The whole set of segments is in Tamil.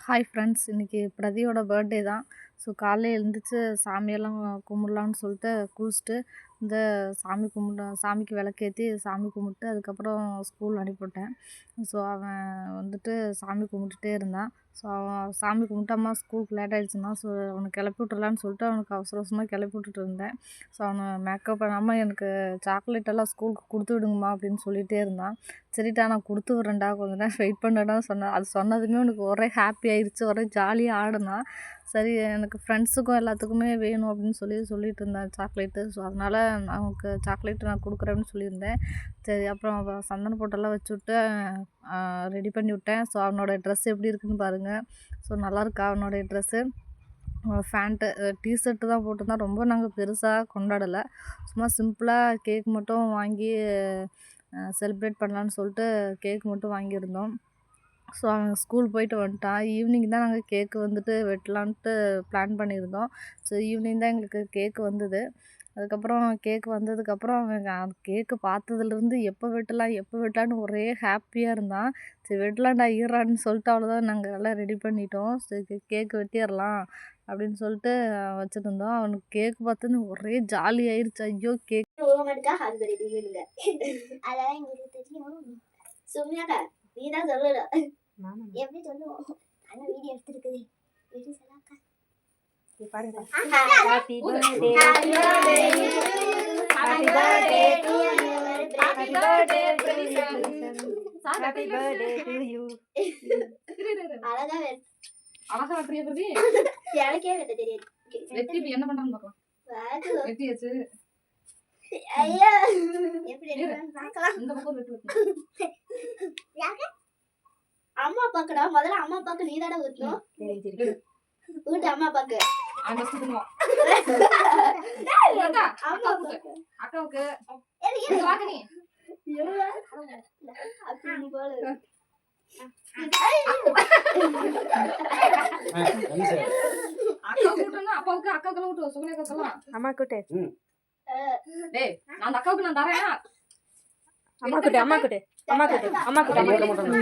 ஹாய் ஃப்ரெண்ட்ஸ், இன்றைக்கி பிரதியோட பர்த்டே தான். ஸோ காலையில் எழுந்திரிச்சு சாமியெல்லாம் கும்பிட்லான்னு சொல்லிட்டு குளிச்சுட்டு இந்த சாமிக்கு விளக்கேற்றி சாமி கும்பிட்டு அதுக்கப்புறம் ஸ்கூல் அனுப்பிவிட்டேன். ஸோ அவன் வந்துட்டு சாமி கும்பிட்டுட்டே இருந்தான். ஸோ அவன் சாமி கும்பிட்டு அம்மா ஸ்கூலுக்கு லேட் ஆகிடுச்சுன்னா ஸோ அவனை கிளப்பி விட்டுறலான்னு சொல்லிட்டு அவனுக்கு அவசர அவசரமாக கிளப்பி விட்டுட்டு இருந்தேன். ஸோ அவனை மேக்கப் பண்ணாமல் எனக்கு சாக்லேட்டெல்லாம் ஸ்கூலுக்கு கொடுத்து விடுங்கம்மா அப்படின்னு சொல்லிகிட்டே இருந்தான். சரிட்டா நான் கொடுத்து விட்றேன்டா, கொஞ்ச நேரம் வெயிட் பண்ணுடா சொன்னேன். அது சொன்னதுமே உனக்கு ஒரே ஹாப்பி ஆயிடுச்சு, ஒரே ஜாலியாக ஆடினான். சரி எனக்கு ஃப்ரெண்ட்ஸுக்கும் எல்லாத்துக்குமே வேணும் அப்படின்னு சொல்லிட்டு இருந்தேன் சாக்லேட்டு. ஸோ அதனால் அவனுக்கு சாக்லேட்டு நான் கொடுக்குறேன்னு சொல்லியிருந்தேன். சரி அப்புறம் சந்தன பொட்டெல்லாம் வச்சுவிட்டு ரெடி பண்ணி விட்டேன். ஸோ அவனோட ட்ரெஸ் எப்படி இருக்குதுன்னு பாருங்கள். ஸோ நல்லாயிருக்கா அவனோடைய ட்ரெஸ்ஸு. ஃபேண்ட்டு டிஷர்ட்டு தான் போட்டிருந்தான். ரொம்ப நாங்கள் பெருசாக கொண்டாடலை, சும்மா சிம்பிளாக கேக் மட்டும் வாங்கி செலிப்ரேட் பண்ணலான்னு சொல்லிட்டு கேக் மட்டும் வாங்கியிருந்தோம். ஸோ அவன் ஸ்கூல் போயிட்டு வந்துட்டான். ஈவினிங் தான் நாங்கள் கேக்கு வந்துட்டு வெட்டலான்ட்டு பிளான் பண்ணியிருந்தோம். ஸோ ஈவினிங் தான் எங்களுக்கு கேக்கு வந்தது. அதுக்கப்புறம் கேக்கு வந்ததுக்கப்புறம் அவன் கேக்கு பார்த்ததுலேருந்து எப்போ வெட்டலான்னு ஒரே ஹாப்பியாக இருந்தான். சரி வெட்டலான்டா ஈரான்னு சொல்லிட்டு அவ்வளோதான் நாங்கள் எல்லாம் ரெடி பண்ணிட்டோம். சரி கேக்கு வெட்டிடலாம் அப்படின்னு சொல்லிட்டு வச்சுருந்தோம். அவனுக்கு கேக்கு பார்த்தோன்னு ஒரே ஜாலி ஆயிடுச்சு. ஐயோ கேக் நீதான் சொல்லணும், எப்படி சொல்லுவோம்? ஆனா வீடியோ எடுத்துருக்குது, எப்படி சொல்லாக்கா? பாருங்க. Happy birthday happy birthday to you, happy birthday to you, happy birthday to you. அழகா வெற்றியா பிரதி எனக்கே வெட்ட தெரியாது. வெற்றி என்ன பண்றான்னு பார்க்கலாம். வெட்டியாச்சு. ஐயா எப்படி பார்க்கலாம். இந்த பக்கம் வெட்டு. அம்மா அப்பாக்குடா, முதல்ல அம்மா அப்பாக்கு நீ தானே ஊத்தணும். ஊட்டு அம்மா அப்பாக்கு. அக்காவுக்கு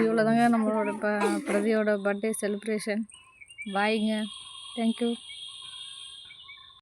இவ்வளோதாங்க நம்மளோட பிரதியோட பர்த்டே செலிப்ரேஷன். பாய்ங்க, தேங்க்யூ.